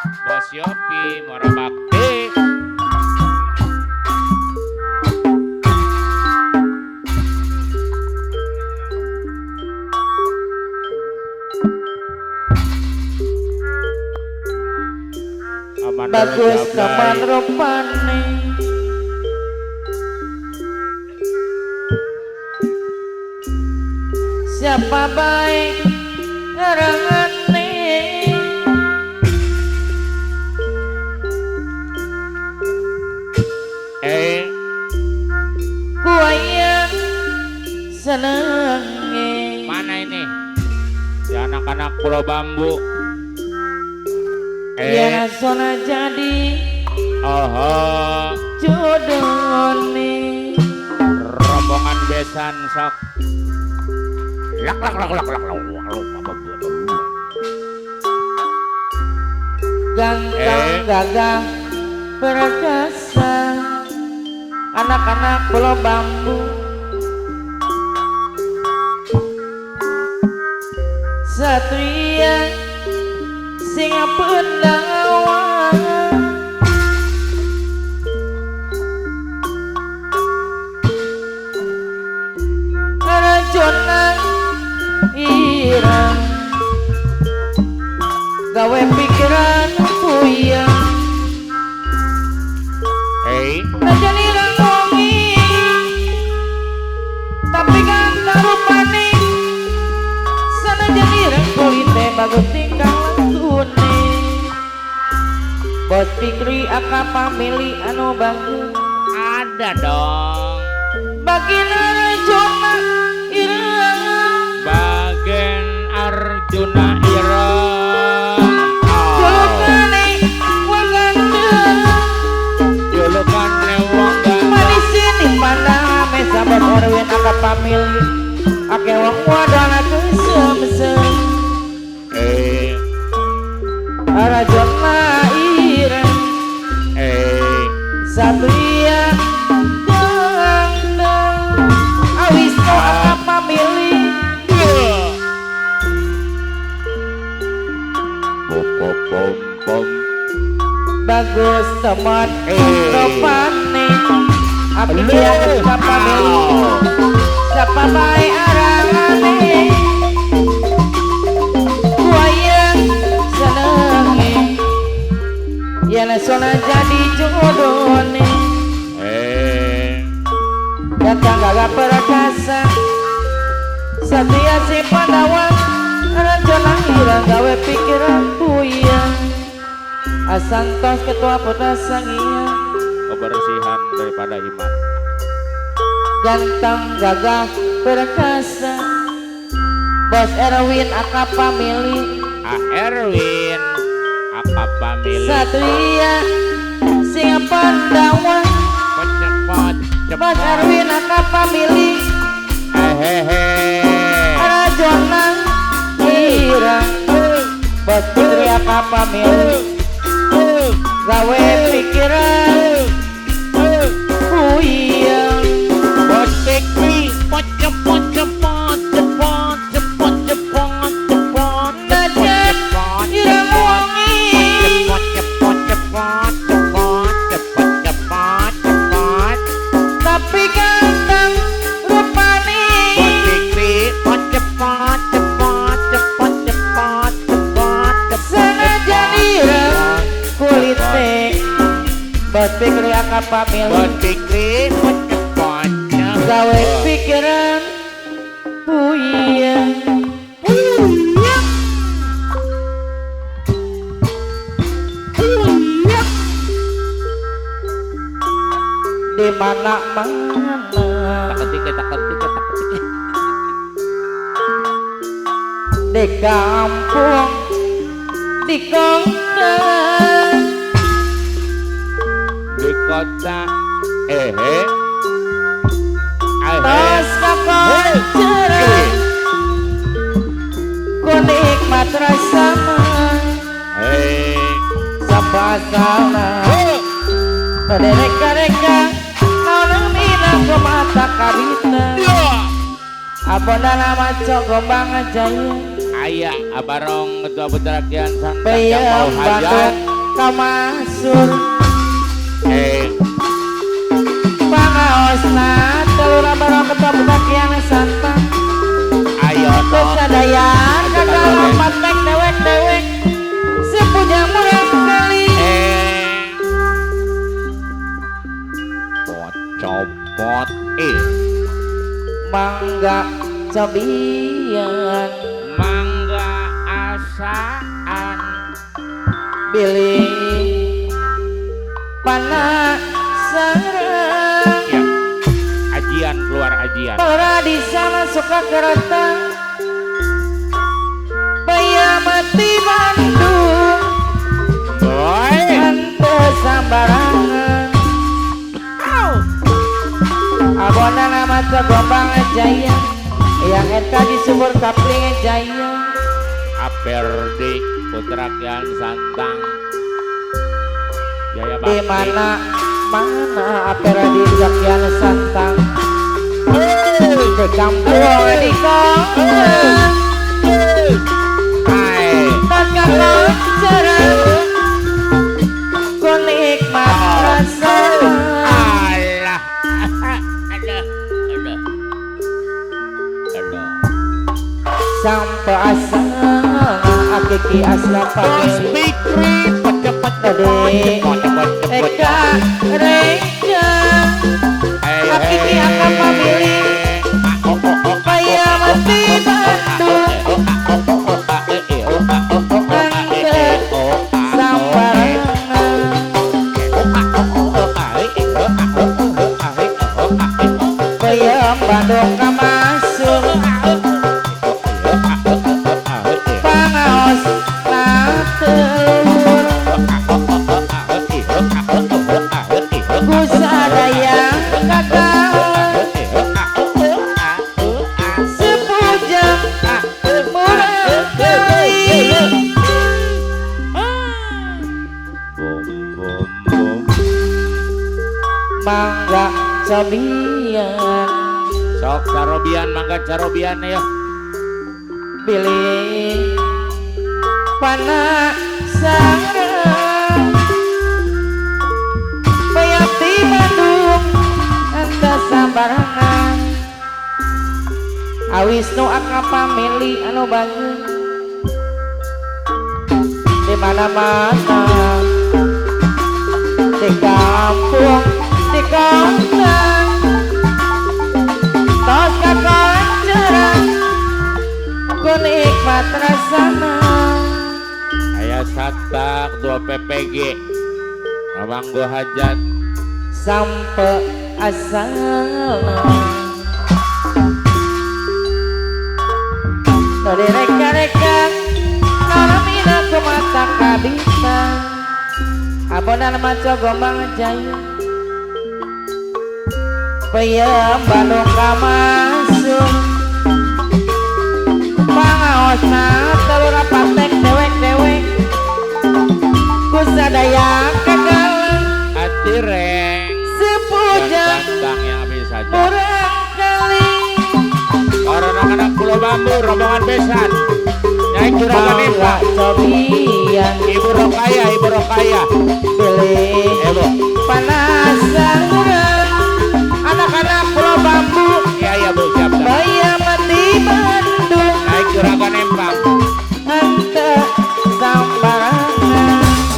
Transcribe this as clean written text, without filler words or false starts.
Bos Yopi Muara Bakti. Bagus teman rupane siapa baik ngerangane kuayang senenge. Mana ini si anak-anak Pulau Bambu? Ya sona jadi jodohne rombongan besan sok lak ganteng gagah perkasa anak-anak Pulau Bambu satria singa pendawa rajona irang gawe pikiran puyang rajan irang wangi tapi kan tarupane sanajan irang kulite bagus tingkah Bos Fikri aka pamili anu bagus ada dong Bagian Arjuna ireng Bagian Arjuna ireng Julukane wong ganteng Julukane wong ganteng Manis ini pandang mesa Bos Erwin aka pamili ake wong wadana kesem-sem Arjuna ireng Satria ganteng awis kau akan pamili bagus teman ropane abdi yang akan pamili siapa baik arangane kuayang senenge yana sona jadi jodohne datang gagah perkasa satria si Pandawa Rajana irang gawe pikiran puyang asantos ketua putra sangia kebersihan daripada iman ganteng gagah perkasa Bos Erwin aka pamili Erwin aka pamili satria singa Pandawa Bos Erwin aka pamili Rajona irang Bos Fikri aka pamili gawe pikiran puyang Bos Fikri najan irang wangi tapi ganteng rupane sanajan ireng kulite Bos Fikri aka pamili gawe pikiran puyang di mana-mana di kampung di kota di kota tos kakak cerah ku nikmat rasana sapasana dereka-reka naon mina ku mata karita abona maco gombang jaya aya abarong ketua putra kian santang Bayam Jampau Hajat Bandung kamasur pangaosna telur barang ketop bagian santang ayo kesadayan kakak lompat mek dewek sepujang murang kali copot mangga cobian mangga asaan pilih penasaran ya ajian keluar ajian ora di sana suka kereta bayar mati Bandung boy ante sambarangan abona nama Gombang Jaya yang eta di sumur kapling Jaya Aperdi putra Kian Santang Jaya di Bakti mana apera di Kian Santang di kampung di kota hai kakak loncaran ku nikmat rasa alah ada sampai asal akiki asla pagi Fikri cepet tadi eka reja akiki akan memilih supaya mati Bandung angkat sambarangan supaya Bandung kamasuk pangaos telur kusadayang kakak sepujang murah kali mangga cobian sok carobian mangga carobian ya pilih penasaran bayar di Bandung anda sambarangan awis nu akap pamili anu bangun di mana-mana di kampung di kota tos kakonceran ku nikmat rasana aya satak 2 PPG Abang gua hajat sampai asalna dari reka-reka naramina ku mata kabita abonan maco Gombang Jaya payem Bandung kamasuk pangaosna telur patek dewek kusadaya kagalang atireng sepujang Santang yang bisa saja murang kali orang anak Pulau Bambu rombongan besan naik juragan mangga Eva cobian Ibu Rokaya pilih